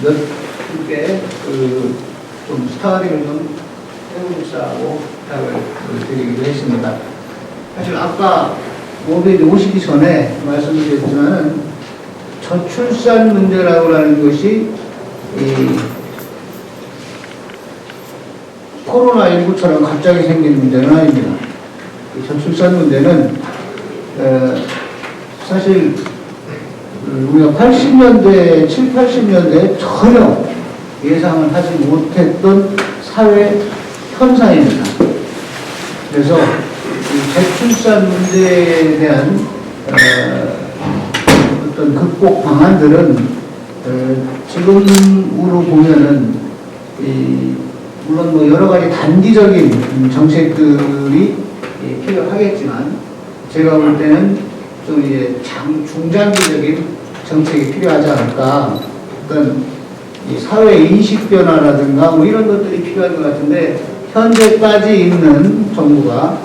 몇개 좀 스타링을 좀 해보자고 부탁을 드리기로 했습니다. 사실 아까 모두에 오시기 전에 말씀드렸지만은 저출산 문제라고 하는 것이 이 코로나19처럼 갑자기 생긴 문제는 아닙니다. 이 저출산 문제는 사실 우리가 80년대, 7, 80년대에 전혀 예상을 하지 못했던 사회 현상입니다. 그래서 이 저출산 문제에 대한 어떤 극복 방안들은 지금으로 보면은 물론 뭐 여러 가지 단기적인 정책들이 필요하겠지만 제가 볼 때는 좀 이제 중장기적인 정책이 필요하지 않을까. 어떤 이 사회 인식 변화라든가 뭐 이런 것들이 필요한 것 같은데 현재까지 있는 정부가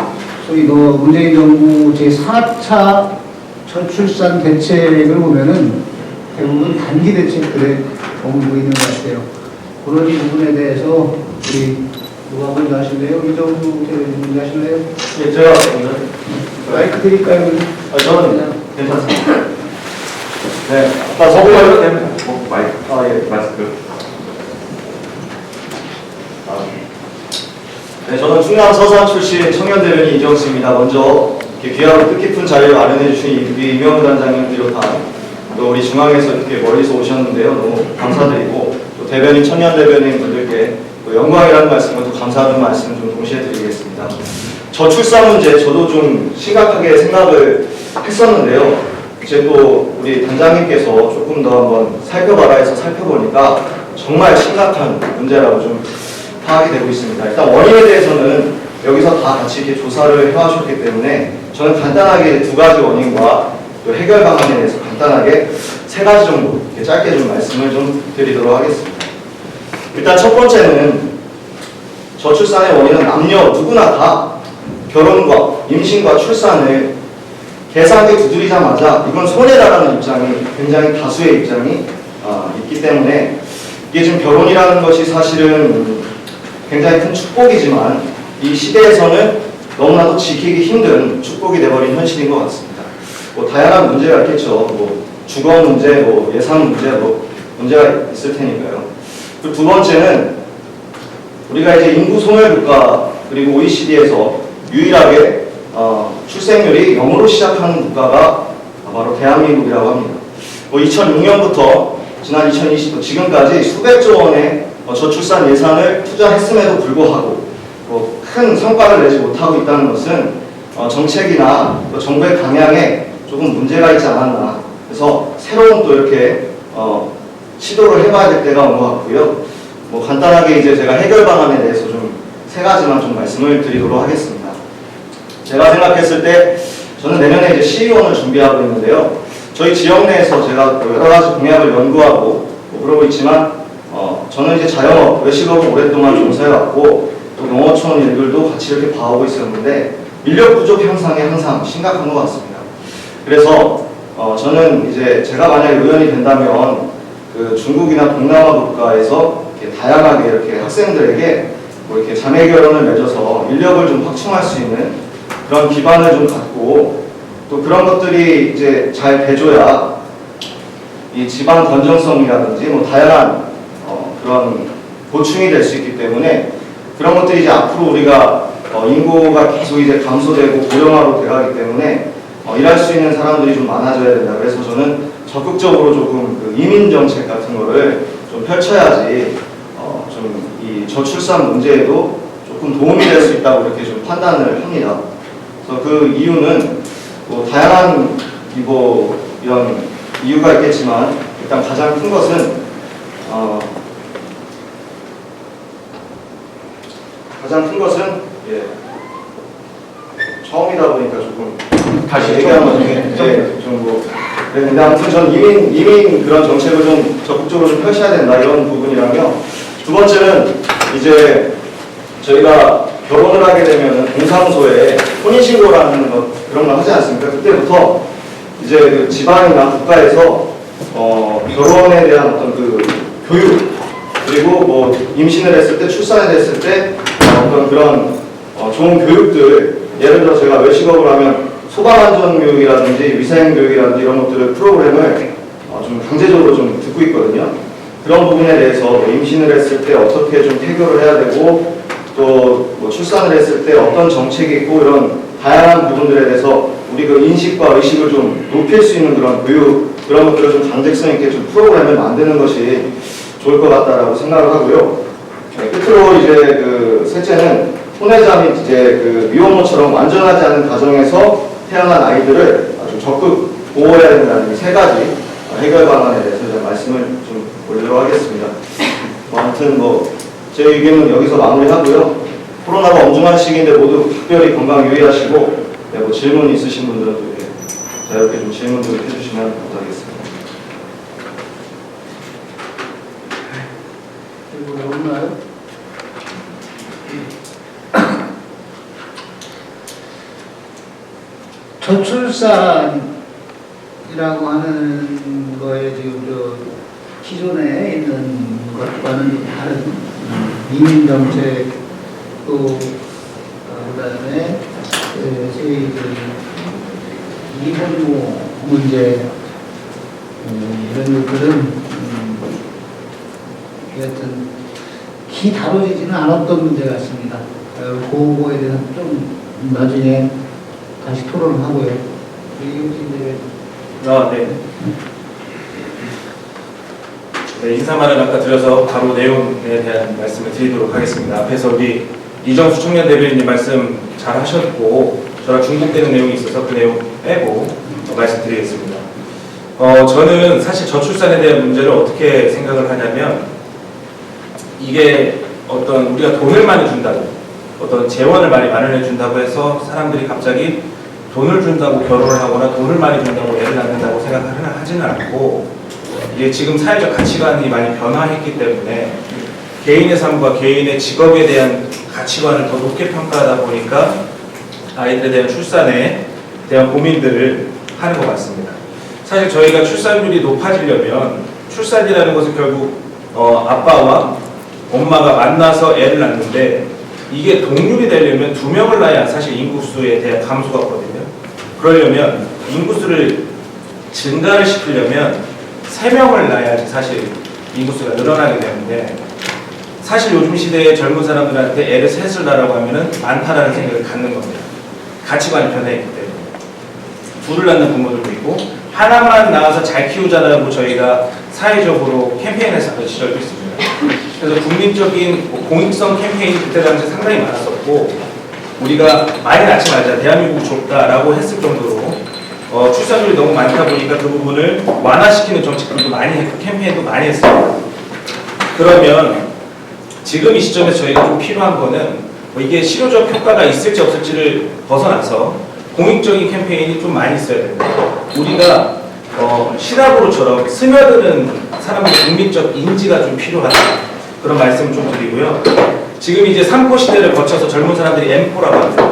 소위 문재인 정부 제4차 저출산 대책을 보면은 대부분 단기 대책들에 머물고 있는 것 같아요. 그런 부분에 대해서 우리 누가 먼저 하실래요? 이정수 대변인 먼저 하실래요? 예, 제가 먼저. 마이크 드릴까요? 저는 괜찮습니다. 네, 아까 서구에도 됩니다. 마이크. 예, 마이크. 네, 저는 충남 서산 출신 청년 대변인 이정수입니다. 먼저 이렇게 귀하고 뜻깊은 자리를 마련해 주신 우리 이명우 단장님 비롯한 또 우리 중앙에서 이렇게 멀리서 오셨는데요. 너무 감사드리고 또 대변인 청년 대변인 분들께 또 영광이라는 말씀과 또 감사하는 말씀 좀 동시에 드리겠습니다. 저출산 문제 저도 좀 심각하게 생각을 했었는데요. 이제 또 우리 단장님께서 조금 더 한번 살펴봐라 해서 살펴보니까 정말 심각한 문제라고 좀 파악이 되고 있습니다. 일단 원인에 대해서는 여기서 다 같이 이렇게 조사를 해와셨기 때문에 저는 간단하게 두 가지 원인과 또 해결 방안에 대해서 간단하게 세 가지 정도 이렇게 짧게 좀 말씀을 좀 드리도록 하겠습니다. 일단 첫 번째는 저출산의 원인은 남녀 누구나 다 결혼과 임신과 출산을 계산기 두드리자마자 이건 손해다라는 입장이 굉장히 다수의 입장이 있기 때문에 이게 지금 결혼이라는 것이 사실은 굉장히 큰 축복이지만 이 시대에서는 너무나도 지키기 힘든 축복이 되어버린 현실인 것 같습니다. 뭐 다양한 문제가 있겠죠. 뭐 주거 문제, 뭐 예산 문제, 뭐 문제가 있을 테니까요. 그리고 두 번째는 우리가 이제 인구 소멸 국가 그리고 OECD에서 유일하게 출생률이 0으로 시작하는 국가가 바로 대한민국이라고 합니다. 뭐 2006년부터 지난 2020년 지금까지 수백조 원의 저출산 예산을 투자했음에도 불구하고 큰 성과를 내지 못하고 있다는 것은 정책이나 또 정부의 방향에 조금 문제가 있지 않았나. 그래서 새로운 또 이렇게 시도를 해봐야 될 때가 온 것 같고요. 뭐 간단하게 이제 제가 해결 방안에 대해서 좀 세 가지만 좀 말씀을 드리도록 하겠습니다. 제가 생각했을 때 저는 내년에 이제 시의원을 준비하고 있는데요. 저희 지역 내에서 제가 여러 가지 공약을 연구하고 그러고 있지만 저는 이제 자영업, 외식업을 오랫동안 종사해왔고 또 농어촌 일들도 같이 이렇게 봐오고 있었는데 인력 부족 현상이 항상 심각한 것 같습니다. 그래서 저는 이제 제가 만약에 의원이 된다면 그 중국이나 동남아 국가에서 이렇게 다양하게 이렇게 학생들에게 뭐 이렇게 자매 결혼을 맺어서 인력을 좀 확충할 수 있는 그런 기반을 좀 갖고 또 그런 것들이 이제 잘 돼줘야 이 지방 건전성이라든지 뭐 다양한 그런 보충이 될 수 있기 때문에 그런 것들이 이제 앞으로 우리가 인구가 계속 이제 감소되고 고령화로 돼가기 때문에 일할 수 있는 사람들이 좀 많아져야 된다. 그래서 저는 적극적으로 조금 그 이민 정책 같은 거를 좀 펼쳐야지 좀 이 저출산 문제에도 조금 도움이 될 수 있다고 이렇게 좀 판단을 합니다. 그래서 그 이유는 뭐 다양한 이런 이유가 있겠지만 일단 가장 큰 것은 처음이다 보니까 조금 다시 얘기하는 것 중에 네, 근데 아무튼 전 이민 그런 정책을 좀 적극적으로 좀 펼쳐야 된다 이런 부분이라며 두 번째는 이제 저희가 결혼을 하게 되면 공사무소에 혼인신고라는 그런 걸 하지 않습니까? 그때부터 이제 그 지방이나 국가에서 결혼에 대한 어떤 그 교육, 그리고 뭐 임신을 했을 때, 출산을 했을 때 어떤 그런 좋은 교육들, 예를 들어 제가 외식업을 하면 소방안전교육이라든지 위생교육이라든지 이런 것들을 프로그램을 좀 강제적으로 좀 듣고 있거든요. 그런 부분에 대해서 뭐 임신을 했을 때 어떻게 좀 태교를 해야 되고 또 뭐 출산을 했을 때 어떤 정책이 있고 이런 다양한 부분들에 대해서 우리 그 인식과 의식을 좀 높일 수 있는 그런 교육, 그런 것들을 좀 강제성 있게 좀 프로그램을 만드는 것이 좋을 것 같다라고 생각을 하고요. 끝으로 이제 그 셋째는 혼외자 및 이제 그 미혼모처럼 완전하지 않은 가정에서 태어난 아이들을 아주 적극 보호해야 된다는 이 세 가지 해결 방안에 대해서 제가 말씀을 좀 올리도록 하겠습니다. 아무튼 뭐 제 의견은 여기서 마무리하고요. 코로나가 엄중한 시기인데 모두 특별히 건강 유의하시고 뭐 질문 있으신 분들은 또 이렇게 자유롭게 좀 질문들 해주시면 감사하겠습니다. 질문 없나요? 저출산이라고 하는 거에 지금 저 기존에 있는 것과는 좀 다른 이민 정책 또 그다음에 저희 이혼모 문제 이런 것들은 여하튼 기 다뤄지지는 않았던 문제 같습니다. 그거에 대해서 좀 나중에 다시 토론을 하고요. 이웃인데 네, 인사말을 아까 드려서 바로 내용에 대한 말씀을 드리도록 하겠습니다. 앞에서 우리 이정수 청년 대변인님 말씀 잘 하셨고 저랑 중복되는 내용이 있어서 그 내용 빼고 말씀드리겠습니다. 저는 사실 저출산에 대한 문제를 어떻게 생각을 하냐면 이게 어떤 우리가 돈을 많이 준다고 어떤 재원을 많이 마련해 준다고 해서 사람들이 갑자기 돈을 준다고 결혼을 하거나 돈을 많이 준다고 애를 낳는다고 생각을 하지는 않고 이게 지금 사회적 가치관이 많이 변화했기 때문에 개인의 삶과 개인의 직업에 대한 가치관을 더 높게 평가하다 보니까 아이들에 대한 출산에 대한 고민들을 하는 것 같습니다. 사실 저희가 출산율이 높아지려면 출산이라는 것은 결국 아빠와 엄마가 만나서 애를 낳는데 이게 동률이 되려면 2명을 낳아야 사실 인구수에 대한 감소가 없거든요. 그러려면 인구수를 증가를 시키려면 3명을 낳아야지 사실 인구수가 늘어나게 되는데 사실 요즘 시대의 젊은 사람들한테 애를 셋을 낳으라고 하면은 많다라는 생각을 갖는 겁니다. 가치관이 변해있기 때문에. 둘을 낳는 부모들도 있고 하나만 낳아서 잘 키우자라고 저희가 사회적으로 캠페인했었던 시절도 있습니다. 그래서 국민적인 공익성 캠페인이 그때 당시에 상당히 많았었고 우리가 많이 낳지 말자, 대한민국 좁다라고 했을 정도로 출산율이 너무 많다 보니까 그 부분을 완화시키는 정책들도 많이 했고 캠페인도 많이 했습니다. 그러면 지금 이 시점에서 저희가 좀 필요한 거는 이게 실효적 효과가 있을지 없을지를 벗어나서 공익적인 캠페인이 좀 많이 있어야 됩니다. 우리가 시라브로처럼 스며드는 사람들의 국민적 인지가 좀 필요하다. 그런 말씀을 좀 드리고요. 지금 이제 3포 시대를 거쳐서 젊은 사람들이 M4라고 합니다.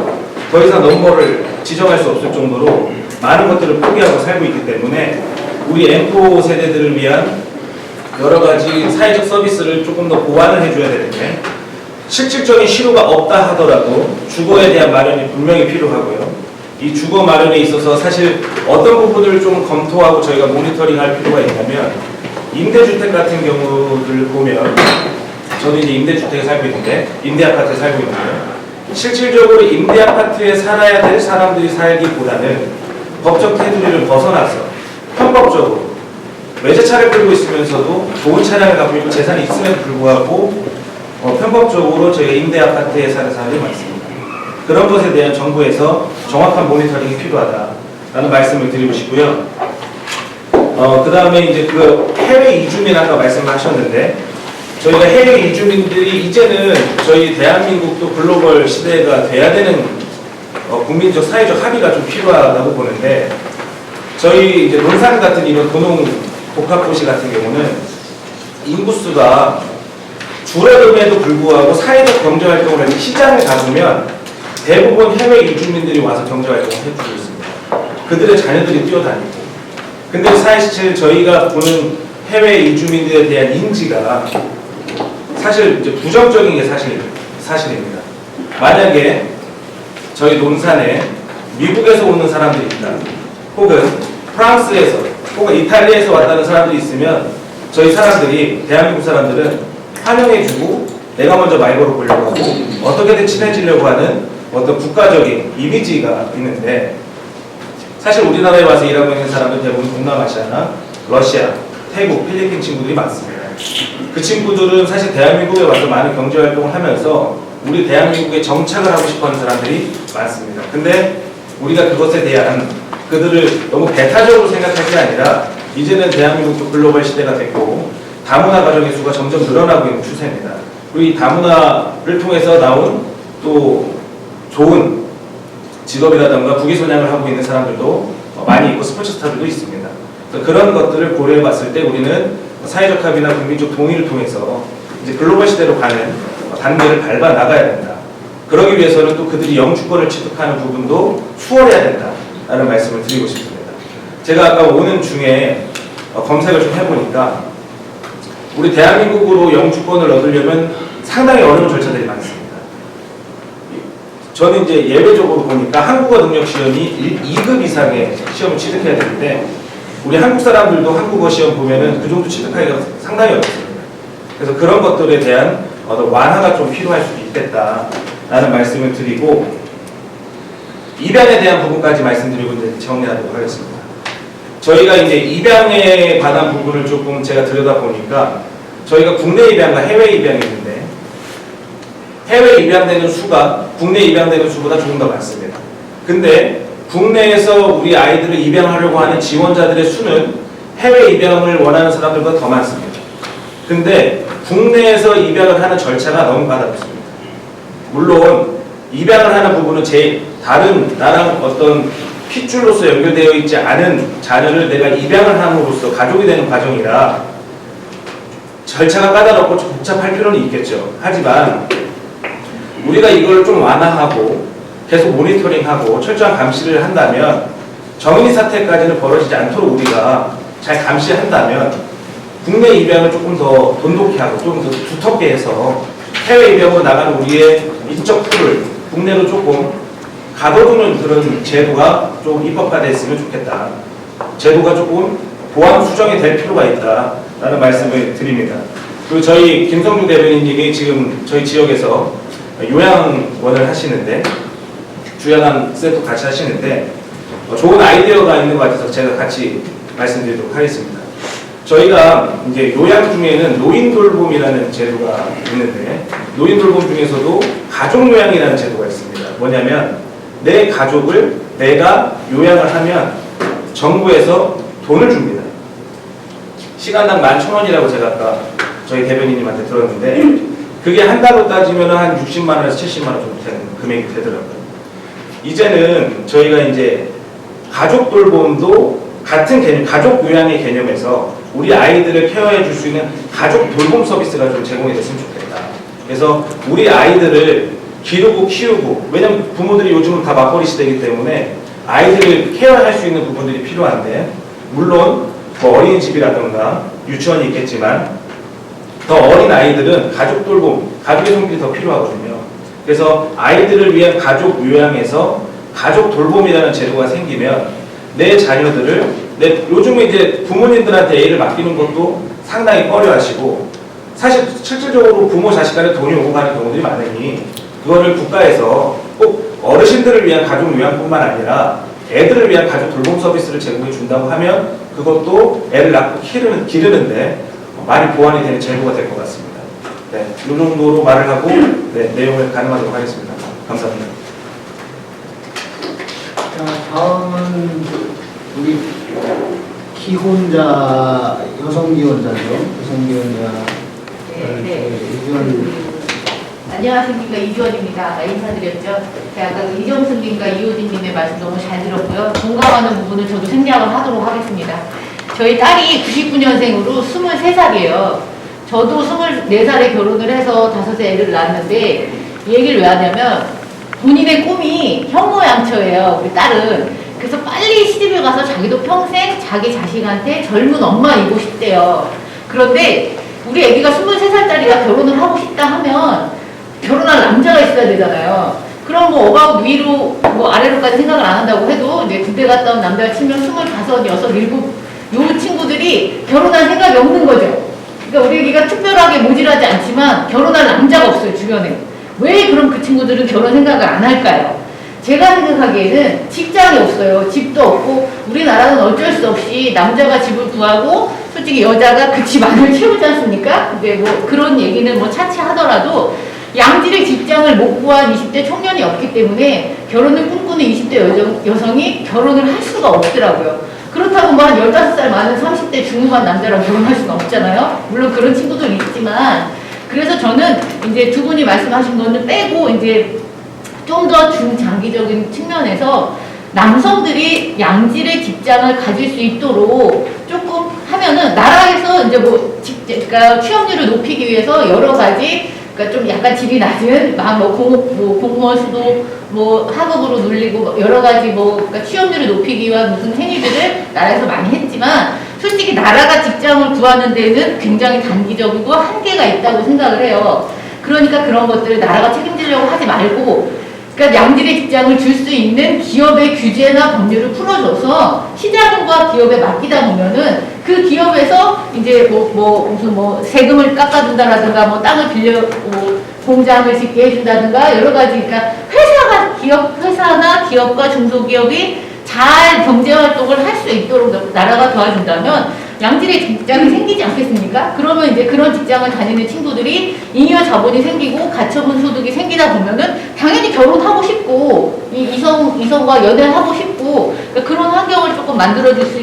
더 이상 넘버를 지정할 수 없을 정도로 많은 것들을 포기하고 살고 있기 때문에 우리 M4 세대들을 위한 여러 가지 사회적 서비스를 조금 더 보완을 해줘야 되는데 실질적인 실효가 없다 하더라도 주거에 대한 마련이 분명히 필요하고요. 이 주거 마련에 있어서 사실 어떤 부분을 좀 검토하고 저희가 모니터링할 필요가 있냐면 임대주택 같은 경우를 보면 저는 이제 임대주택에 살고 있는데 임대아파트에 살고 있는데 실질적으로 임대아파트에 살아야 될 사람들이 살기보다는 법적 테두리를 벗어나서 편법적으로 외제차를 끌고 있으면서도 좋은 차량을 갖고 있고 재산이 있음에도 불구하고 편법적으로 저희가 임대아파트에 사는 사람들이 많습니다. 그런 것에 대한 정부에서 정확한 모니터링이 필요하다라는 말씀을 드리고 싶고요. 그 다음에 이제 그 해외 이주민 아까 말씀하셨는데 저희가 해외 이주민들이 이제는 저희 대한민국도 글로벌 시대가 돼야 되는 국민적 사회적 합의가 좀 필요하다고 보는데 저희 이제 논산 같은 이런 고농 복합도시 같은 경우는 인구수가 줄어듦에도 불구하고 사회적 경제활동을 하는 시장을 가보면 대부분 해외 이주민들이 와서 경제활동을 해주고 있습니다. 그들의 자녀들이 뛰어다니고 근데 사실 저희가 보는 해외 이주민들에 대한 인지가 사실 이제 부정적인 게 사실입니다. 만약에 저희 논산에 미국에서 오는 사람들이 있다, 혹은 프랑스에서, 혹은 이탈리아에서 왔다는 사람들이 있으면 저희 사람들이, 대한민국 사람들은 환영해주고 내가 먼저 말 걸어보려고 하고 어떻게든 친해지려고 하는 어떤 국가적인 이미지가 있는데, 사실 우리나라에 와서 일하고 있는 사람들 대부분 동남아시아나 러시아, 태국, 필리핀 친구들이 많습니다. 그 친구들은 사실 대한민국에 와서 많은 경제활동을 하면서 우리 대한민국에 정착을 하고 싶어하는 사람들이 많습니다. 근데 우리가 그것에 대한 그들을 너무 배타적으로 생각할 게 아니라 이제는 대한민국도 글로벌 시대가 됐고 다문화 가정의 수가 점점 늘어나고 있는 추세입니다. 그리고 이 다문화를 통해서 나온 또 좋은 직업이라든가 부귀선양을 하고 있는 사람들도 많이 있고 스포츠 스타들도 있습니다. 그런 것들을 고려해 봤을 때 우리는 사회적 합의나 국민적 동의를 통해서 이제 글로벌 시대로 가는 단계를 밟아 나가야 된다. 그러기 위해서는 또 그들이 영주권을 취득하는 부분도 수월해야 된다라는 말씀을 드리고 싶습니다. 제가 아까 오는 중에 검색을 좀 해보니까 우리 대한민국으로 영주권을 얻으려면 상당히 어려운 절차들이 많습니다. 저는 이제 예외적으로 보니까 한국어 능력 시험이 2급 이상의 시험을 취득해야 되는데 우리 한국 사람들도 한국어 시험 보면은 그 정도 취득하기가 상당히 어렵습니다. 그래서 그런 것들에 대한 어떤 완화가 좀 필요할 수도 있겠다라는 말씀을 드리고, 입양에 대한 부분까지 말씀드리고 이제 정리하도록 하겠습니다. 저희가 이제 입양에 관한 부분을 조금 제가 들여다보니까 저희가 국내 입양과 해외 입양이 있는데 해외 입양되는 수가 국내 입양되는 수보다 조금 더 많습니다. 근데 국내에서 우리 아이들을 입양하려고 하는 지원자들의 수는 해외 입양을 원하는 사람들보다 더 많습니다. 근데 국내에서 입양을 하는 절차가 너무 까다롭습니다. 물론 입양을 하는 부분은 다른 나랑 어떤 핏줄로서 연결되어 있지 않은 자녀를 내가 입양을 함으로써 가족이 되는 과정이라 절차가 까다롭고 좀 복잡할 필요는 있겠죠. 하지만 우리가 이걸 좀 완화하고 계속 모니터링하고 철저한 감시를 한다면 정인이 사태까지는 벌어지지 않도록 우리가 잘 감시한다면 국내 입양을 조금 더 돈독히 하고 조금 더 두텁게 해서 해외 입양으로 나가는 우리의 인적 풀을 국내로 조금 가둬두는 그런 제도가 좀 입법화됐으면 좋겠다. 제도가 조금 보완 수정이 될 필요가 있다라는 말씀을 드립니다. 그리고 저희 김성주 대변인님이 지금 저희 지역에서 요양원을 하시는데 주연한 셋도 같이 하시는데 좋은 아이디어가 있는 것 같아서 제가 같이 말씀드리도록 하겠습니다. 저희가 이제 요양 중에는 노인 돌봄이라는 제도가 있는데 노인 돌봄 중에서도 가족 요양이라는 제도가 있습니다. 뭐냐면 내 가족을 내가 요양을 하면 정부에서 돈을 줍니다. 시간당 11,000원이라고 제가 아까 저희 대변인님한테 들었는데 그게 한 달로 따지면 한 60만 원에서 70만 원 정도 되는 금액이 되더라고요. 이제는 저희가 이제 가족 돌봄도 같은 개념, 가족 요양의 개념에서 우리 아이들을 케어해 줄 수 있는 가족 돌봄 서비스가 좀 제공이 됐으면 좋겠다. 그래서 우리 아이들을 기르고 키우고, 왜냐면 부모들이 요즘은 다 맞벌이 시대이기 때문에 아이들을 케어할 수 있는 부분들이 필요한데, 물론 뭐 어린이집이라든가 유치원이 있겠지만 더 어린 아이들은 가족 돌봄, 가족의 손길이 더 필요하거든요. 그래서 아이들을 위한 가족 요양에서 가족 돌봄이라는 제도가 생기면 내 자녀들을 요즘에 이제 부모님들한테 애를 맡기는 것도 상당히 꺼려하시고 사실 실질적으로 부모 자식 간에 돈이 오고 가는 경우들이 많으니 그거를 국가에서 꼭 어르신들을 위한 가족 요양뿐만 아니라 애들을 위한 가족 돌봄 서비스를 제공해 준다고 하면 그것도 애를 낳고 기르는데 많이 보완이 되는 제도가 될 것 같습니다. 네, 이 정도로 말을 하고 내용을 가능하도록 하겠습니다. 감사합니다. 자, 다음은 우리 기혼자, 여성 기혼자죠. 여성 기혼자. 안녕하십니까, 이주원입니다. 아까 인사드렸죠. 제가 아까 이정승님과 이호진님의 말씀 너무 잘 들었고요. 공감하는 부분을 저도 생략을 하도록 하겠습니다. 저희 딸이 99년생으로 23살이에요. 저도 24살에 결혼을 해서 5에 애를 낳았는데 이 얘기를 왜 하냐면 본인의 꿈이 현모양처예요. 우리 딸은. 그래서 빨리 시집을 가서 자기도 평생 자기 자식한테 젊은 엄마이고 싶대요. 그런데 우리 애기가 23살짜리가 결혼을 하고 싶다 하면 결혼할 남자가 있어야 되잖아요. 그럼 뭐 어바웃 위로 뭐 아래로까지 생각을 안 한다고 해도 이제 군대 갔다 온 남자가 치면 25, 6, 7, 요 친구들이 결혼할 생각이 없는 거죠. 그러니까 우리 애기가 특별하게 모질하지 않지만 결혼할 남자가 없어요, 주변에. 왜 그럼 그 친구들은 결혼 생각을 안 할까요? 제가 생각하기에는 직장이 없어요. 집도 없고 우리나라는 어쩔 수 없이 남자가 집을 구하고 솔직히 여자가 그 집 안을 채우지 않습니까? 근데 뭐 그런 얘기는 뭐 차치하더라도 양질의 직장을 못 구한 20대 청년이 없기 때문에 결혼을 꿈꾸는 20대 여성이 결혼을 할 수가 없더라고요. 그렇다고 뭐 한 15살 많은 30대 중후반 남자랑 결혼할 수는 없잖아요. 물론 그런 친구들 있지만 그래서 저는 이제 두 분이 말씀하신 거는 빼고 이제 좀 더 중장기적인 측면에서 남성들이 양질의 직장을 가질 수 있도록 조금 하면은 나라에서 이제 뭐 그러니까 취업률을 높이기 위해서 여러 가지 그러니까 좀 약간 질이 낮은 공무원 수도 뭐 하급으로 눌리고 뭐 여러 가지 뭐 그러니까 취업률을 높이기 위한 무슨 행위들을 나라에서 많이 했지만 솔직히 나라가 직장을 구하는 데는 굉장히 단기적이고 한계가 있다고 생각을 해요. 그러니까 그런 것들을 나라가 책임지려고 하지 말고 그러니까 양질의 직장을 줄 수 있는 기업의 규제나 법률을 풀어줘서 시장과 기업에 맡기다 보면은 그 기업에서 이제 무슨 세금을 깎아준다라든가 뭐 땅을 빌려 공장을 짓게 해준다든가 여러 가지 그러니까 회사나 기업과 중소기업이 잘 경제 활동을 할 수 있도록 나라가 도와준다면 양질의 직장이 생기지 않겠습니까? 그러면 이제 그런 직장을 다니는 친구들이 잉여 자본이 생기고 가처분 소득이 생기다 보면은 당연히 결혼하고 싶고 이성과 연애를 하고 싶고 그러니까 그런 환경을 조금 만들어줄 수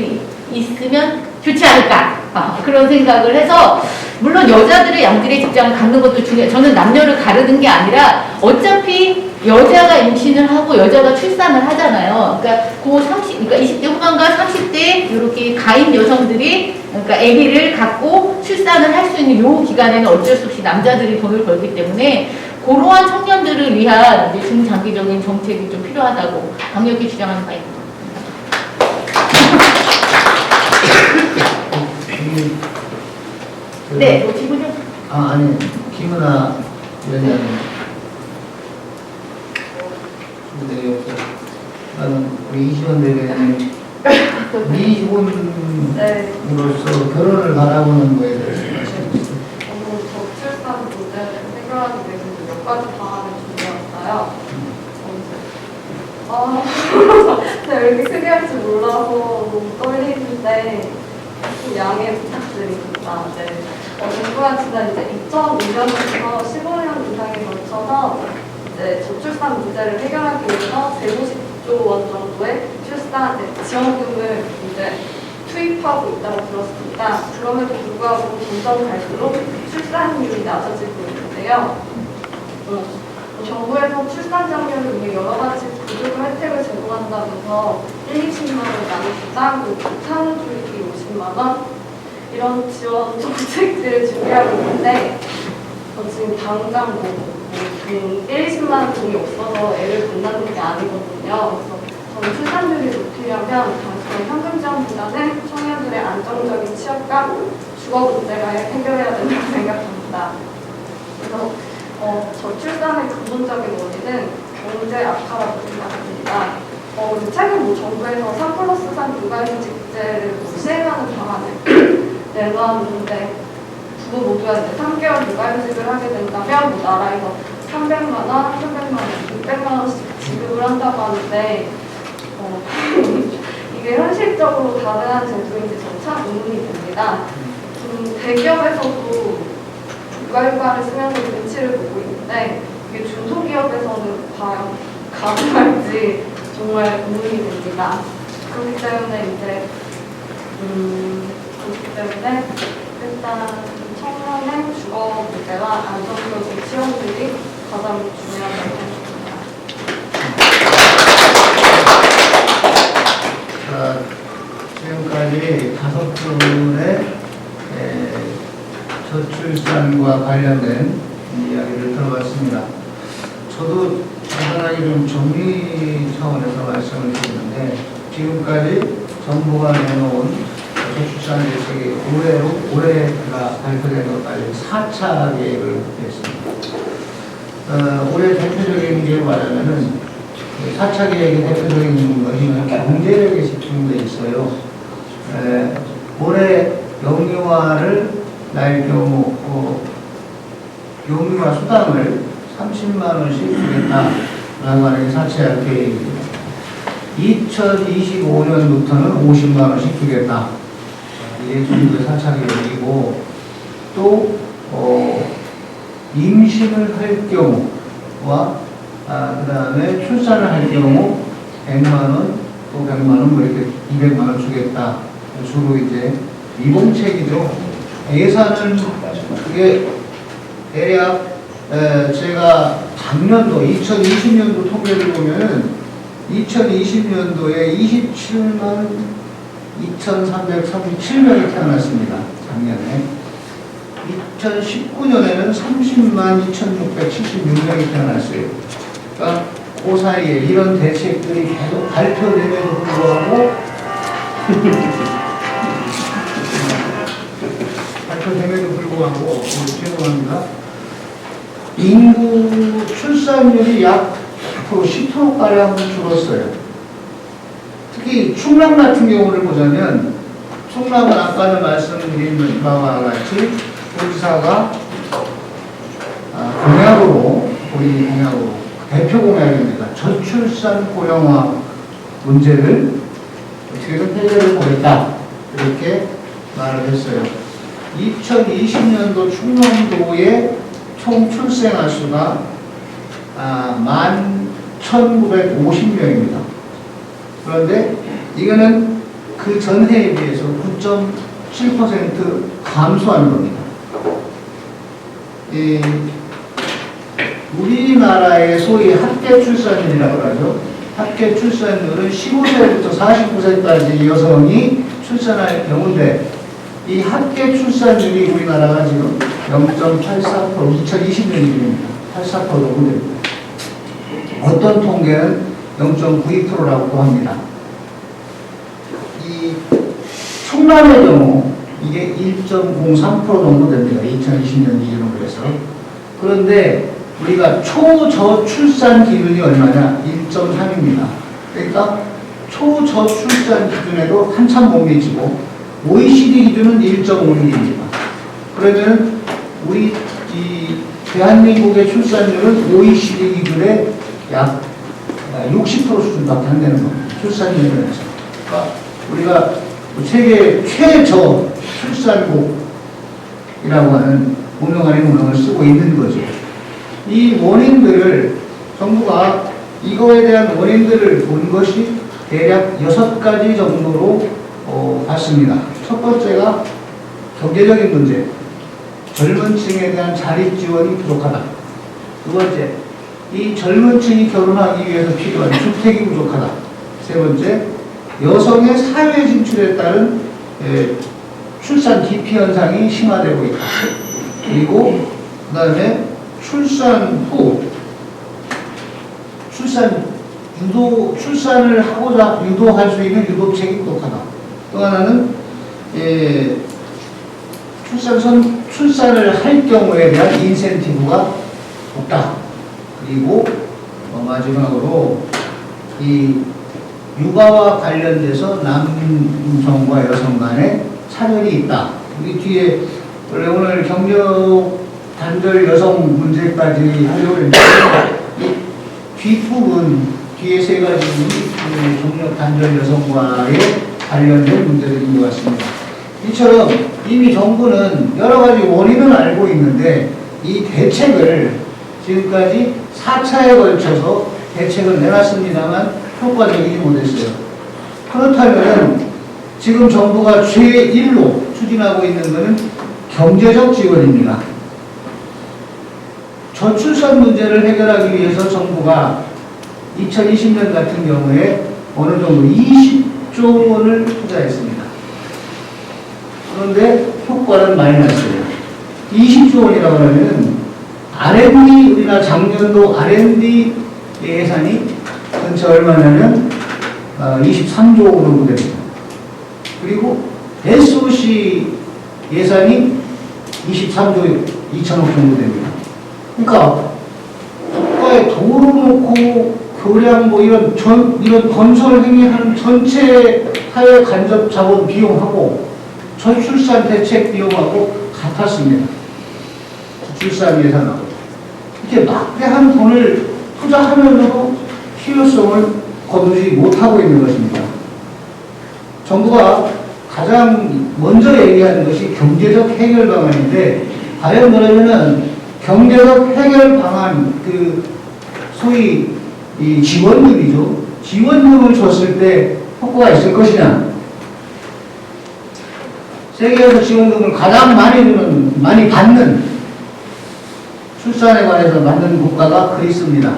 있으면 좋지 않을까 그런 생각을 해서 물론 여자들의 양질의 직장을 갖는 것도 중요해요. 저는 남녀를 가르는 게 아니라 어차피 여자가 임신을 하고 여자가 출산을 하잖아요. 그러니까 그러니까 20대 후반과 30대 이렇게 가임 여성들이 그러니까 아기를 갖고 출산을 할 수 있는 요 기간에는 어쩔 수 없이 남자들이 돈을 벌기 때문에 그러한 청년들을 위한 이제 중장기적인 정책이 좀 필요하다고 강력히 주장하는 바입니다. 네, 뭐 질문요? 아니, 김은아 위원장님. 나는 우리 이시원 대변인 미혼으로서 결혼을 바라보는 거에 대해서 말씀해주세요. 저출산 문제를 해결하기 위해서 몇 가지 방안을 준비했어요. 제가 왜 이렇게 크게 할 줄 몰라서 너무 떨리는데 좀 양해 부탁드립니다. 네. 정부가 지난 이제 2002년부터 15년 이상에 걸쳐서 이제 저출산 문제를 해결하기 위해서 150조 원 정도의 출산 지원금을 이제 투입하고 있다고 들었습니다. 그럼에도 불구하고 점점 갈수록 출산율이 낮아지고 있는데요. 정부에서 출산 장려를 위해 여러 가지 부조금 혜택을 제공한다면서 1, 20만 원 양육당, 산후조리비 50만 원 이런 지원 정책들을 준비하고 있는데 지금 당장 1, 20만 원 돈이 없어서 애를 못 낳는 게 아니거든요. 그래서 저는 출산율을 높이려면 단순히 현금 지원보다는 청년들의 안정적인 취업과 주거 문제가 해결해야 된다고 생각합니다. 그래서 저출산의 근본적인 원인은 경제 악화라고 생각합니다. 최근 정부에서 3+3 육아휴직제를 시행하는 방안을 내놓았는데 부부 모두가 이제 3개월 육아휴직을 하게 된다면 나라에서 300만 원, 300만 원, 600만 원씩 지급을 한다고 하는데 이게 현실적으로 가능한 제도인지 참 의문이 듭니다. 대기업에서도 육아휴가를 쓰면서 눈치를 보고 있는데 이게 중소기업에서는 과연 가능할지 정말 의문이 듭니다. 그렇기 때문에 일단 청년의 주거 문제와 안정적인 지원들이 가장 중요하다고 생각합니다. 자, 지금까지 5분의 저출산과 관련된 이야기를 들어봤습니다. 저도 간단하게 좀 정리 차원에서 말씀을 드리는데 지금까지 정부가 내놓은 저출산 대책이 올해가 발표된 것까지 4차 계획을 했습니다. 올해 대표적인 게 말하면은 4차 계획의 대표적인 것이 경제력에 집중돼 있어요. 올해 영유아를 낳을 경우 영유아 수당을 30만 원씩 주겠다라고 하는 게 4차 계획입니다. 2025년부터는 50만 원씩 주겠다. 이게 정부의 4차 계획이고, 또 임신을 할 경우와 그 다음에 출산을 할 경우 100만 원, 또 100만 원, 뭐 이렇게 200만 원 주겠다. 주로 이제 이봉책이죠. 예산은 그게 대략 제가 작년도 2020년도 통계를 보면은 2020년도에 27만 2,337명이 태어났습니다. 작년에. 2019년에는 30만 2,676명이 태어났어요. 그러니까 그 사이에 이런 대책들이 계속 발표됨에도 불구하고 죄송합니다. 인구 출산율이 약 10%가량 줄었어요. 특히 충남 같은 경우를 보자면, 충남은 아까는 말씀드린 바와 같이 도지사가 공약으로, 본인 공약으로, 대표 공약입니다. 저출산 고령화 문제를 어떻게든 해결을 보겠다. 이렇게 말을 했어요. 2020년도 충남도의 총 출생아 수가 11,950명입니다. 그런데 이거는 그 전해에 비해서 9.7% 감소하는 겁니다. 우리나라의 소위 합계 출산율이라고 하죠. 합계 출산율은 15세부터 49세까지 여성이 출산할 경우인데, 이 합계 출산율이 우리나라가 지금 0.84%, 2020년 기준입니다. 84%로 됩니다. 어떤 통계는 0.92%라고 합니다. 이 충남의 경우 이게 1.03% 정도 됩니다. 2020년 기준으로 해서. 그런데 우리가 초저출산 기준이 얼마냐? 1.3입니다. 그러니까 초저출산 기준에도 한참 못 미치고, OECD 기준은 1.5입니다. 그러면 우리 대한민국의 출산율은 OECD 기준의 약 60% 수준밖에 안 되는 겁니다. 출산율에서. 그러니까 우리가 세계 최저 출산국이라고 하는 무명 아닌 무명을 쓰고 있는 거죠. 이 원인들을 정부가 이거에 대한 원인들을 본 것이 대략 6가지 정도로 봤습니다. 첫 번째가 경제적인 문제, 젊은 층에 대한 자립 지원이 부족하다. 두 번째, 이 젊은 층이 결혼하기 위해서 필요한 주택이 부족하다. 세 번째, 여성의 사회 진출에 따른 출산 기피 현상이 심화되고 있다. 그리고 그 다음에 출산 후 출산을 하고자 유도할 수 있는 유도책이 부족하다. 또 하나는 출산을 할 경우에 대한 인센티브가 없다. 그리고 마지막으로 이 육아와 관련돼서 남성과 여성 간의 차별이 있다. 우리 뒤에 원래 오늘 경력 단절 여성 문제까지 하려고 했는데 이 뒷부분 뒤에 세 가지 경력 단절 여성과의 관련된 문제들인 것 같습니다. 이처럼 이미 정부는 여러 가지 원인은 알고 있는데 이 대책을 지금까지 4차에 걸쳐서 대책을 내놨습니다만 효과적이지 못했어요. 그렇다면 지금 정부가 제1로 추진하고 있는 것은 경제적 지원입니다. 저출산 문제를 해결하기 위해서 정부가 2020년 같은 경우에 어느 정도 20조 원을 투자했습니다. 그런데 효과는 많이 났어요. 20조 원이라고 하면 R&D, 우리나라 작년도 R&D 예산이 전체 얼마냐면 23조 원 정도 됩니다. 그리고 SOC 예산이 23조 2천억 정도 됩니다. 그러니까 국가에 도로 놓고 교량 뭐 이런 건설 행위하는 전체 사회 간접 자본 비용하고 저출산 대책 비용하고 같았습니다. 출산 예산하고 이렇게 막대한 돈을 투자하면서도 필요성을 거두지 못하고 있는 것입니다. 정부가 가장 먼저 얘기하는 것이 경제적 해결 방안인데, 과연 그러면은 경제적 해결 방안, 그 소위 이 지원금이죠. 지원금을 줬을 때 효과가 있을 것이냐? 세계에서 지원금을 가장 많이 받는, 출산에 관해서 만든 국가가 그리스입니다.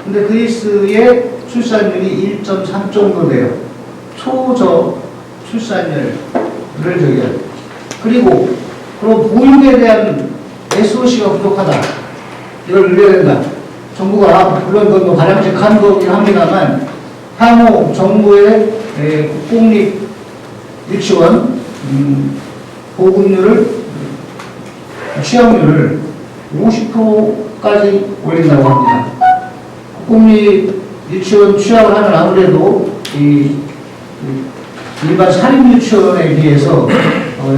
근데 그리스의 출산율이 1.3 정도 돼요. 초저 출산율을 저기요. 그리고 그럼 보육에 대한 SOC가 부족하다. 이걸 늘려야 된다. 정부가 물론 그것도 바람직한 거긴 합니다만, 향후 정부의 국공립 유치원 보급률을, 취업률을 50%까지 올린다고 합니다. 국공립 유치원 취업을 하면 아무래도 일반 사립 유치원에 비해서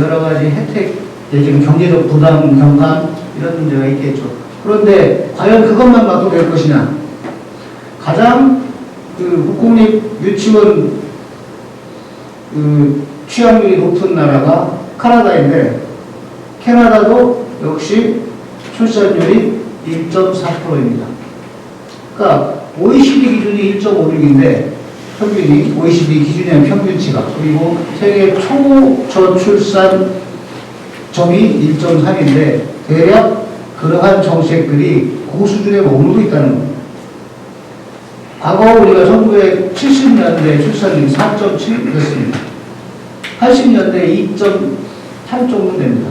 여러 가지 혜택, 지금 경제적 부담, 경감 이런 문제가 있겠죠. 그런데 과연 그것만 봐도 될 것이냐? 가장 국공립 유치원 취업률이 높은 나라가 캐나다인데, 캐나다도 역시 출산율이 1.4%입니다. 그러니까 OECD 기준이 1.56인데 평균이, OECD 기준이면 평균치가, 그리고 세계 초저출산 점이 1.3인데 대략 그러한 정책들이 그 수준에 머무르고 있다는 겁니다. 과거 우리가 1970년대 출산율이 4.7였습니다. 80년대 2.8 정도 됩니다.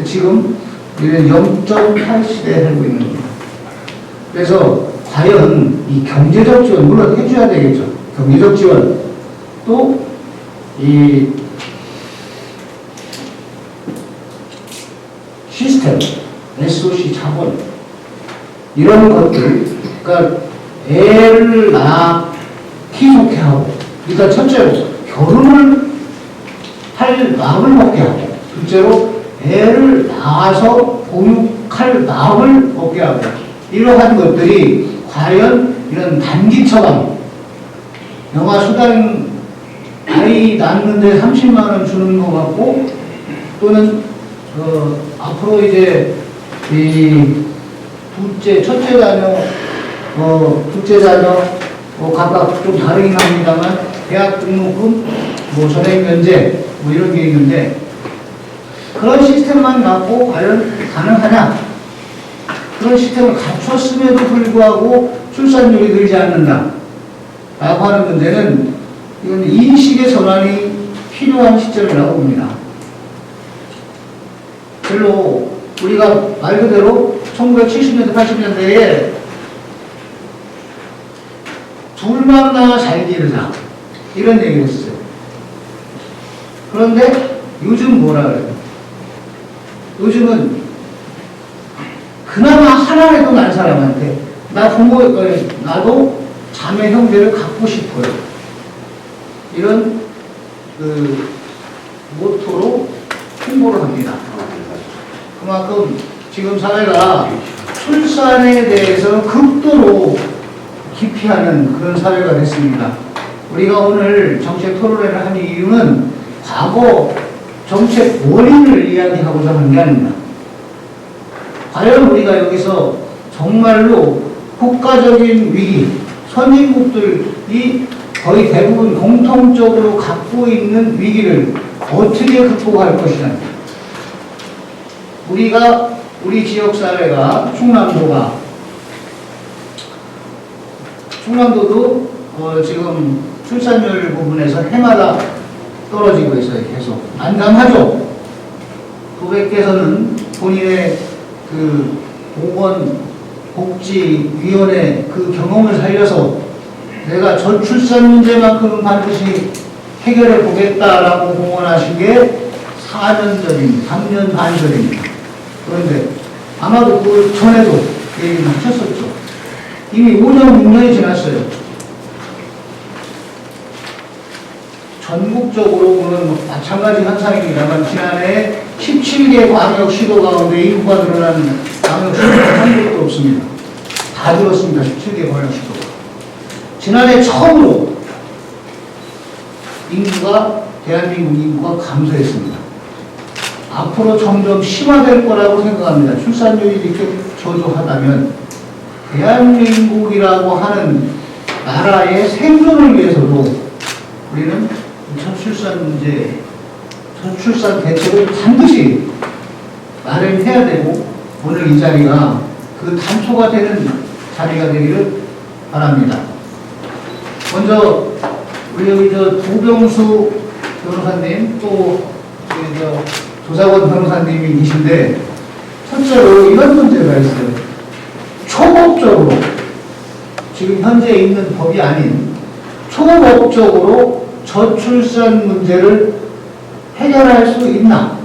지금 우리는 0.8 시대에 살고 있는 겁니다. 그래서 과연 이 경제적 지원, 물론 해줘야 되겠죠. 경제적 지원, 또 이 시스템, SOC 자본, 이런 것들, 그러니까 애를 낳기 좋게 하고, 일단 첫째로 결혼을 할 마음을 먹게 하고, 둘째로 애를 낳아서 보육할 마음을 먹게 하고, 이러한 것들이 과연 이런 단기 처방, 영아 수당 아이 낳는데 30만 원 주는 것 같고, 또는 앞으로 이제 이 첫째 자녀, 둘째 자녀 각각 좀 다르긴 합니다만 대학 등록금, 전액 면제 이런 게 있는데, 그런 시스템만 갖고 과연 가능하냐? 그런 시스템을 갖췄음에도 불구하고 출산율이 늘지 않는다 라고 하는 문제는, 이건 인식의 전환이 필요한 시점이라고 봅니다. 별로 우리가 말 그대로 1970년대, 80년대에 둘만 낳아 잘 기르자 이런 얘기를 했어요. 그런데 요즘 뭐라 그래요? 요즘은 그나마 하나라도 난 사람한테 나도 자매 형제를 갖고 싶어요. 이런 모토로 홍보를 합니다. 그만큼 지금 사회가 출산에 대해서 극도로 기피하는 그런 사회가 됐습니다. 우리가 오늘 정책 토론회를 한 이유는 과거 정책 원인을 이야기하고자 하는 게 아닙니다. 과연 우리가 여기서 정말로 국가적인 위기, 선진국들이 거의 대부분 공통적으로 갖고 있는 위기를 어떻게 극복할 것이냐. 우리 지역사회가, 충남도도 지금 출산율 부분에서 해마다 떨어지고 있어요. 계속. 안감하죠? 고객께서는 본인의 보건복지위원회 그 경험을 살려서 내가 저출산 문제만큼은 반드시 해결해 보겠다라고 공언하신 게 4년 전입니다. 3년 반 전입니다. 그런데 아마도 그 전에도 얘기를 하셨었죠. 이미 5년, 6년이 지났어요. 전국적으로 물론 마찬가지 현상입니다만 지난해 17개 광역 시도 가운데 인구가 늘어난 광역 시도가 한 곳도 없습니다. 다 들었습니다. 17개 광역 시도가. 지난해 처음으로 대한민국 인구가 감소했습니다. 앞으로 점점 심화될 거라고 생각합니다. 출산율이 이렇게 저조하다면 대한민국이라고 하는 나라의 생존을 위해서도 우리는 저출산 문제, 저출산 대책을 반드시 마련해야 되고 오늘 이 자리가 그 단초가 되는 자리가 되기를 바랍니다. 먼저 우리 여기 도병수 변호사님 또 조사권 변호사님이 계신데 첫째로 이런 문제가 있어요. 초법적으로 지금 현재 있는 법이 아닌 초법적으로 저출산 문제를 해결할 수 있나?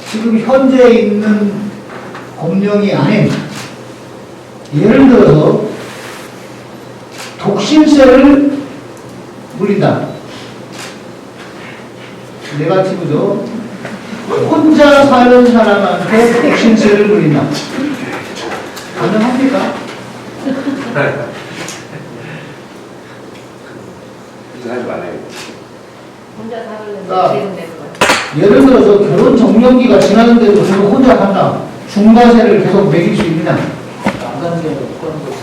지금 현재 있는 법령이 아닌 예를 들어서 독신세를 물린다. 네거티브죠. 혼자 사는 사람한테 독신세를 물린다. 가능합니까? 하지 말아요. 혼자 살려면 아. 지금 되는 거예요. 예를 들어서 결혼 정년기가 지나는데도 계속 혼자 산다. 중과세를 계속 매길 수 있느냐? 안 가는 게 그런 거지.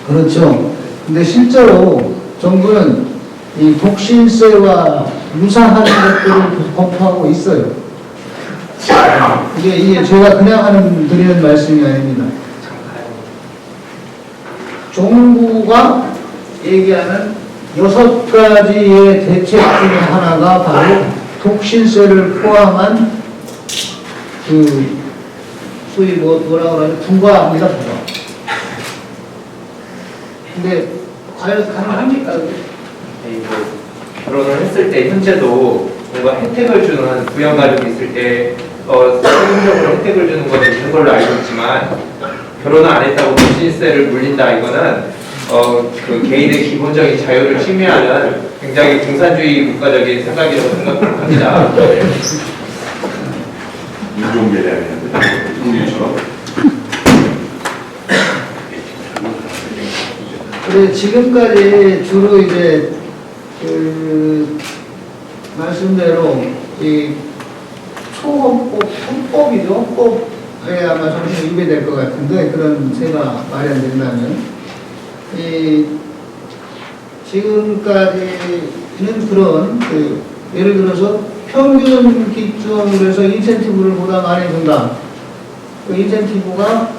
그렇죠. 근데 실제로 정부는 이 독신세와 유사한 것들을 검토하고 있어요. 이게 제가 그냥 드리는 말씀이 아닙니다. 정부가 얘기하는 6가지의 대책 중에 하나가 바로 독신세를 포함한 소위 뭐라고 그러죠? 부과입니다, 부과. 근데 과연 가능합니까? 결혼을 했을 때 현재도 뭔가 혜택을 주는 부양가족이 있을 때 세금적으로 혜택을 주는 거는 있는 걸로 알고 있지만 결혼을 안 했다고 독신세를 물린다 이거는 그 개인의 기본적인 자유를 침해하는 굉장히 공산주의 국가적인 생각이라고 생각합니다. 인종배려하는 우리처럼. 그래 지금까지 주로 이제 말씀대로 이 초헌법, 헌법이죠. 헌법에 아마 정신이 입에될 것 같은데 그런 세가 마련된다면 지금까지는 그런 예를 들어서 평균 기준으로 해서 인센티브를 보다 많이 준다. 그 인센티브가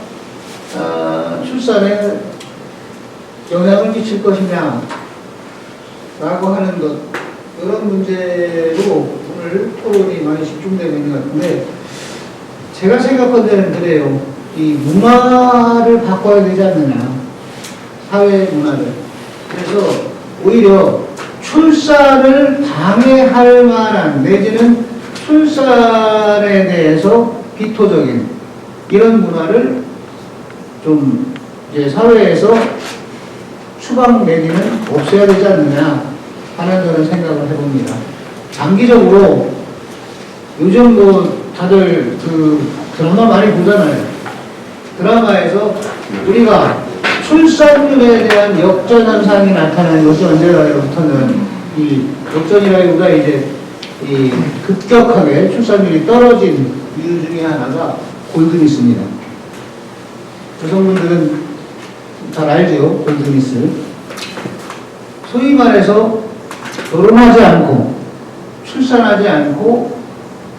출산에 영향을 미칠 것이냐 라고 하는 것 이런 문제로 오늘 토론이 많이 집중되고 있는 것 같은데 제가 생각하는 그래요. 이 문화를 바꿔야 되지 않느냐 사회 문화를. 그래서 오히려 출산을 방해할 만한 내지는 출산에 대해서 비토적인 이런 문화를 좀 이제 사회에서 추방 내지는 없애야 되지 않느냐 하는 그런 생각을 해봅니다. 장기적으로 요즘 다들 드라마 많이 보잖아요. 드라마에서 우리가 출산율에 대한 역전 현상이 나타나는 것이 언제로부터는 이 역전이라기보다 이제 이 급격하게 출산율이 떨어진 이유 중에 하나가 골드니스입니다. 여성분들은 잘 알죠, 골드니스. 소위 말해서 결혼하지 않고 출산하지 않고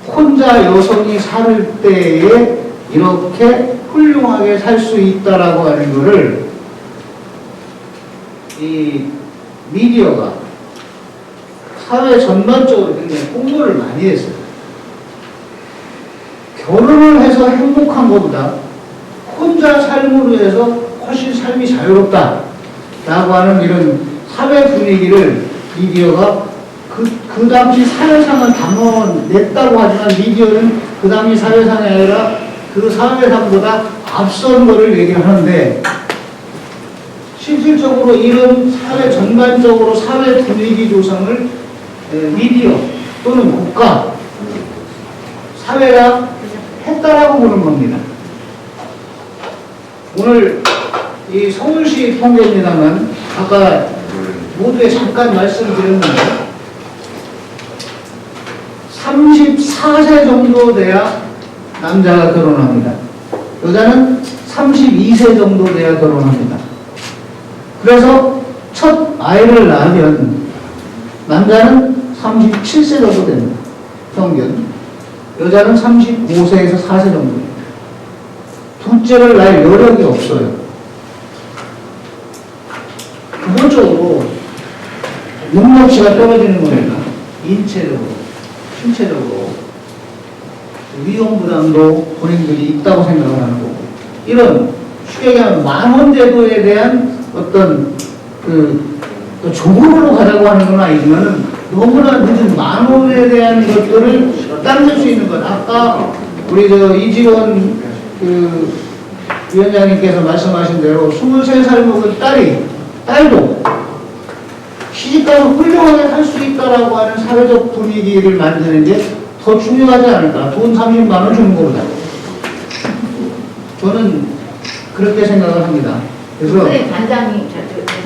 혼자 여성이 살 때에 이렇게 훌륭하게 살 수 있다라고 하는 것을 이 미디어가 사회 전반적으로 굉장히 홍보를 많이 했어요. 결혼을 해서 행복한 것보다 혼자 삶으로 해서 훨씬 삶이 자유롭다 라고 하는 이런 사회 분위기를 미디어가 그 당시 사회상을 담아냈다고 하지만 미디어는 그 당시 사회상이 아니라 그 사회상보다 앞선 거를 얘기를 하는데 실질적으로 이런 사회 전반적으로 사회 분위기 조성을 미디어 또는 국가, 사회가 했다라고 보는 겁니다. 오늘 이 서울시 통계입니다만 아까 모두에 잠깐 말씀드렸는데 34세 정도 돼야 남자가 결혼합니다. 여자는 32세 정도 돼야 결혼합니다. 그래서 첫 아이를 낳으면 남자는 37세 정도 됩니다. 평균. 여자는 35세에서 4세 정도입니다. 둘째를 낳을 여력이 없어요. 두 번째로 능력치가 떨어지는 거니까 인체적으로, 신체적으로 위험 부담도 본인들이 있다고 생각을 하는 거고 이런 쉽게 얘기하면 만원제도에 대한 어떤 또 조급으로 가자고 하는 건 아니지만 너무나 늦은 만원에 대한 것들을 따를 수 있는 것. 아까 우리 이지원 위원장님께서 말씀하신 대로 23살 먹은 딸도 시집가서 훌륭하게 살 수 있다라고 하는 사회적 분위기를 만드는 게 더 중요하지 않을까. 돈 30만 원 주는 것보다. 저는 그렇게 생각을 합니다. 그래서 선생님 단장님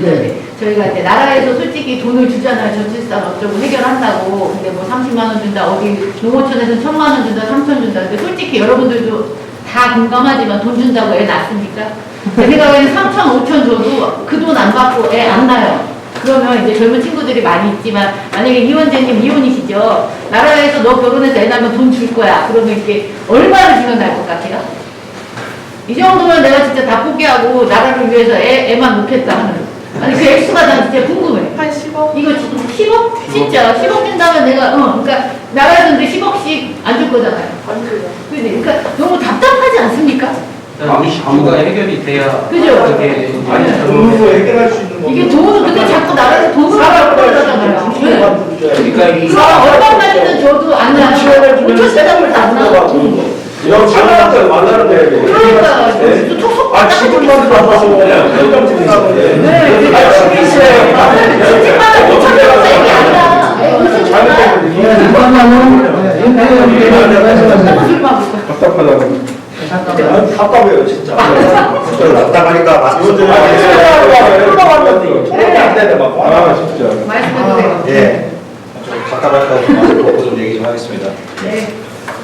네. 저희가 이제 나라에서 솔직히 돈을 주잖아요. 저출산 어쩌고 해결한다고. 근데 뭐 30만 원 준다. 어디 농어촌에서는 1,000만 원 준다. 3,000 준다. 근데 솔직히 여러분들도 다 공감하지만 돈 준다고 애 낳습니까? 제 생각에는 3,000, 5,000 줘도 그 돈 안 받고 애 안 낳아요. 그러면 이제 젊은 친구들이 많이 있지만 만약에 이원재님 이혼이시죠. 나라에서 너 결혼해서 애 낳으면 돈 줄 거야. 그러면 이게 얼마를 주면 날 것 같아요? 이 정도면 내가 진짜 다 포기하고 나라를 위해서 애만 놓겠다 하는. 아니 그 액수가 난 진짜 궁금해. 한 10억? 이거 10억? 진짜 10억 준다면 내가 그러니까 나라에서 근데 10억씩 안 줄 거잖아요. 안 줘요. 그러니까 너무 답답하지 않습니까? 이슈가 해결이 돼야 그죠? 그게 돈으로 해결할 수 있는 이게 돈을 근데 자꾸 나라에서 돈으로 하려고 그러잖아요. 그러니까 이 그럼 얼마만이든 줘도 안 나요. 5천 대답을 안 나와. 이런 사람한테 만나는 거예요. 그러니까 톡톡 지금만 받아서 네. 답답해요 진짜. 답답하니까 마스크 좀 말씀해주세요. 예. 좀 답답할까 마스크 벗고 좀 얘기 좀 하겠습니다. 네.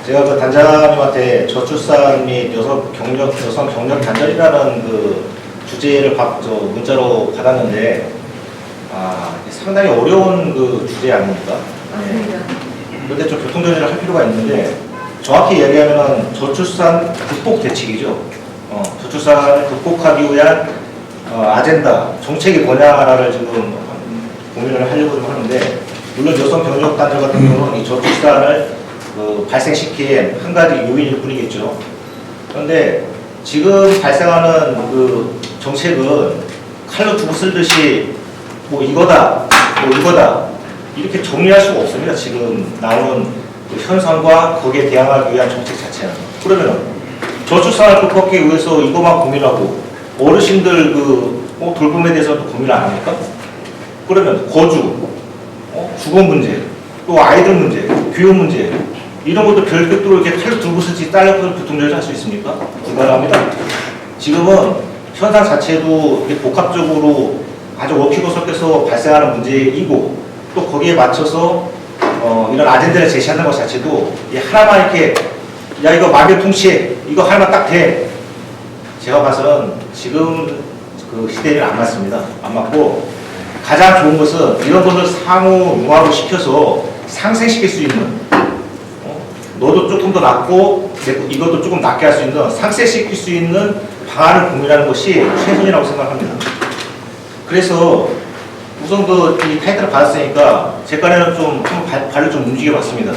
제가 그 단장님한테 저출산 및 여성 경력 단절이라는 그 주제를 문자로 받았는데 상당히 어려운 그 주제 아닙니까? 맞습니다. 그런데 좀 교통정리를 할 필요가 있는데 정확히 얘기하면 저출산 극복 대책이죠. 저출산을 극복하기 위한 아젠다, 정책이 뭐냐를 지금 고민을 하려고 좀 하는데 물론 여성 경력 단절 같은 경우는 이 저출산을 발생시킨 한 가지 요인일 뿐이겠죠. 그런데 지금 발생하는 그 정책은 칼로 두고 쓸듯이 뭐 이거다, 뭐 이거다 이렇게 정리할 수가 없습니다. 지금 나오는 그 현상과 거기에 대항하기 위한 정책 자체는. 그러면 저출산을 극복하기 위해서 이것만 고민하고 어르신들 돌봄에 대해서도 고민을 안 합니까? 그러면 거주, 주거 문제, 또 아이들 문제, 교육 문제 이런 것도 별도로 이렇게 칼로 들고 쓰지 딸려서 교통정리를 할 수 있습니까? 불가능합니다. 지금은 현상 자체도 복합적으로 아주 얽히고 섞여서 발생하는 문제이고 또 거기에 맞춰서 이런 아젠다를 제시하는 것 자체도 하나만 이렇게 야 이거 만병통치해 이거 하나만 딱 돼. 제가 봐서는 지금 그 시대에 안 맞습니다. 안 맞고 가장 좋은 것은 이런 것을 상호 융합을 시켜서 상생시킬 수 있는 너도 조금 더 낫고 이것도 조금 낫게 할 수 있는 상쇄시킬 수 있는 방안을 고민하는 것이 최선이라고 생각합니다. 그래서 우선 이 타이틀을 받았으니까 제 깐에는 좀 한번 발을 좀 움직여봤습니다.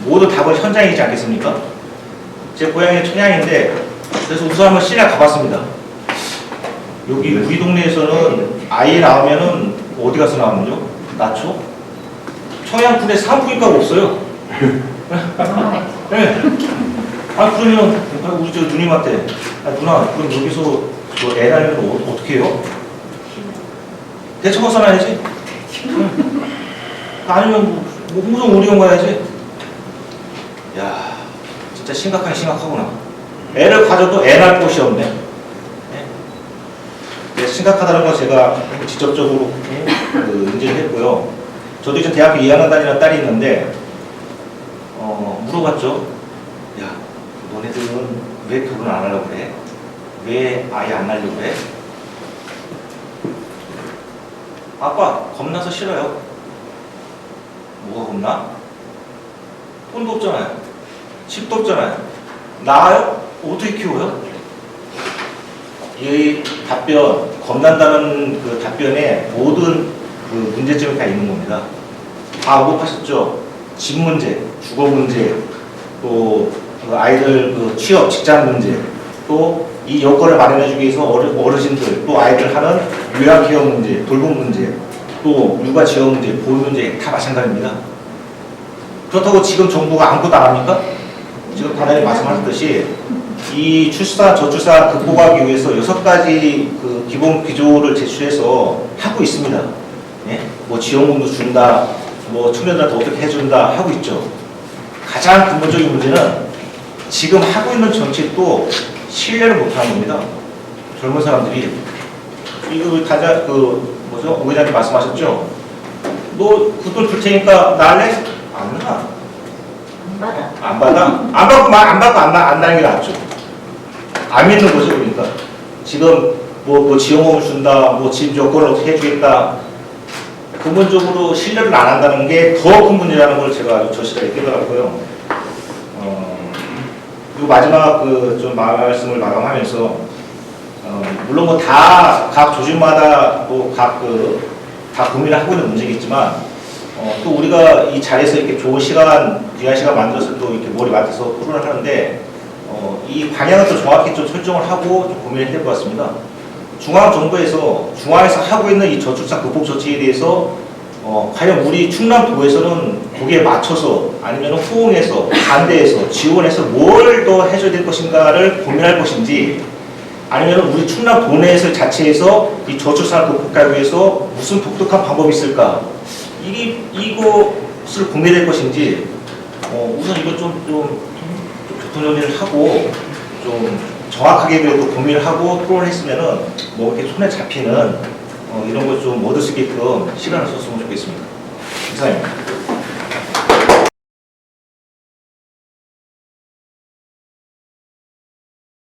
모두 답은 현장이지 않겠습니까? 제 고향이 천양인데 그래서 우선 한번 시내 가봤습니다. 여기 우리 동네에서는 아이 낳으면은 어디 가서 낳으면요? 낳죠? 청양군에 산부인과가 없어요. 네. 아 그러면 우리 저 누님한테 누나 그럼 여기서 애 낳으면 어떻게 해요? 대처가서 낳아야지. 아니면 뭐 홍성 오리온 가야지. 야 진짜 심각하긴 심각하구나. 애를 가져도 애 낳을 곳이 없네. 네. 심각하다는 거 제가 직접적으로 인지를 했고요. 저도 이제 대학교 2학년 다니는 딸이 있는데 물어봤죠. 야 너네들은 왜 결혼 안 하려고 그래? 왜 아예 안 낳으려고 그래? 아빠 겁나서 싫어요. 뭐가 겁나? 돈도 없잖아요. 집도 없잖아요. 낳아요? 어떻게 키워요? 이 답변, 겁난다는 그 답변에 모든 그 문제점이 다 있는 겁니다. 다 언급하셨죠? 집 문제, 주거 문제, 또 그 아이들 그 취업, 직장 문제, 또 이 여건을 마련해주기 위해서 어르신들, 또 아이들 하는 요양케어 문제, 돌봄 문제, 또 육아 지원 문제, 보호 문제 다 마찬가지입니다. 그렇다고 지금 정부가 아무것도 안 합니까? 지금 다들 말씀하셨듯이 이 출산, 저출산 극복하기 위해서 6가지 그 기본 기조를 제출해서 하고 있습니다. 예? 뭐 지원금도 준다, 뭐 청년들한테 어떻게 해준다 하고 있죠. 가장 근본적인 문제는 지금 하고 있는 정책도 신뢰를 못하는 겁니다. 젊은 사람들이 이거 다자 그 뭐죠? 오 회장님 말씀하셨죠? 너 그 돈 줄 테니까 나할래? 안 나. 안 받아? 안 받고 안 나는 게 낫죠. 안 믿는 거죠, 그러니까. 지금 뭐 지원금을 준다, 뭐 집 여건을 어떻게 해주겠다. 근본적으로 신뢰를 안 한다는 게 더 큰 문제라는 걸 제가 아주 절실하게 깨달았고요. 그리고 마지막 그 좀 말씀을 마감하면서 물론 뭐 다 각 조직마다 또 다 고민을 하고 있는 문제겠지만 또 우리가 이 자리에서 이렇게 좋은 시간, 귀한 시간 만들어서 또 이렇게 머리 맞춰서 토론을 하는데 이 방향을 또 정확히 좀 설정을 하고 좀 고민을 해야 될 것 같습니다. 중앙에서 하고 있는 이 저출산 극복 조치에 대해서 과연 우리 충남도에서는 거기에 맞춰서 아니면 호응해서 반대해서 지원해서 뭘 더 해줘야 될 것인가를 고민할 것인지 아니면 우리 충남도 내에서 자체에서 이 저출산을 극복하기 위해서 무슨 독특한 방법이 있을까 이것을 고민할 것인지 우선 이거 좀 교통정리를 하고 좀 정확하게 그래도 고민을 하고 토론을 했으면은 뭐 이렇게 손에 잡히는 이런 걸 좀 얻을 수 있게끔 시간을 썼으면 좋겠습니다. 이상입니다.